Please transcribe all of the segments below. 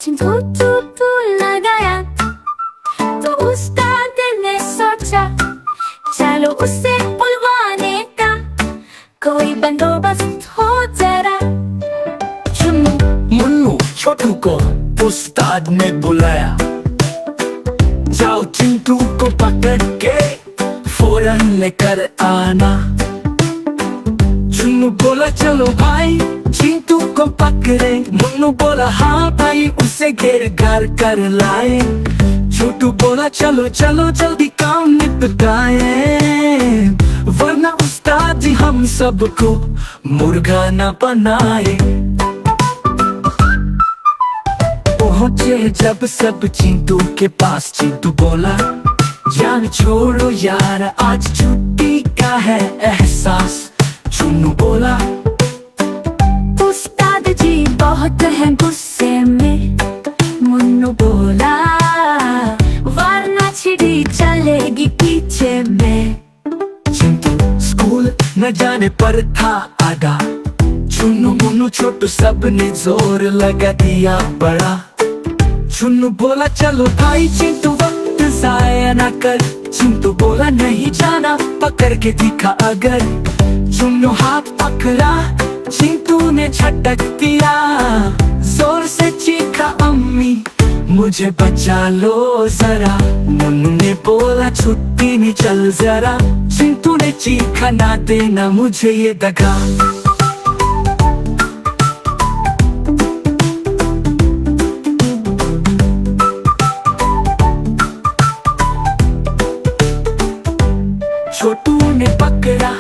चिंटू तू लगाया तो उस्ताद ने सोचा चलो उसे बुलवाने का कोई बंदोबस्त हो जरा। चुन्नू मुन्नू छोटू को उस्ताद ने बुलाया, जाओ चिंटू को पकड़ के फौरन लेकर आना। चुन्नू बोला चलो भाई चिंटू को पकड़े, मुन्नू बोला हाँ भाई उसे घेर घार कर लाए। छोटू बोला चलो चलो जल्दी काम निपटाए, वरना उस्ताद जी हम सबको मुर्गा न बनाए। पहुंचे जब सब चिंटू के पास, चिंटू बोला जान छोड़ो यार आज छुट्टी का है एहसास। चुन्नू बोला उस्ताद जी बहुत है गुस्से में। मुन्नू बोला वरना चिड़ी चलेगी पीछे में। चिंटू स्कूल न जाने पर था आगा, चुन्नू मुन्नू छोटू सब ने जोर लगा दिया बड़ा। चुन्नू बोला चलो भाई चिंटू वक्त जाया ना कर, चिंटू बोला नहीं जाना पकड़ के दिखा अगर। चुन्नू हाथ पकड़ा चिंटू ने झटक दिया, जोर से चीखा अम्मी मुझे बचा लो जरा। मुन्नू ने बोला छुट्टी नहीं चल जरा, चिंटू ने चीखा ना देना मुझे ये दगा। छोटू ने पकड़ा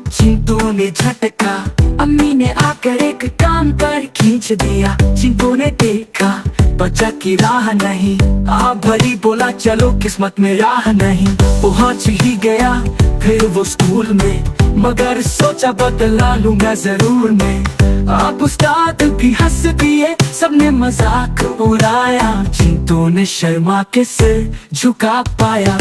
चिंटू ने झटका, अम्मी ने आकर एक काम पर खींच दिया। चिंटू ने देखा बच्चा की राह नहीं, आ भरी बोला चलो किस्मत में राह नहीं। पहुंच ही गया फिर वो स्कूल में, मगर सोचा बदला लूंगा जरूर मैं। अब उस्ताद भी हंस दिए सबने मजाक उड़ाया, चिंटू ने शर्मा के सिर झुका पाया।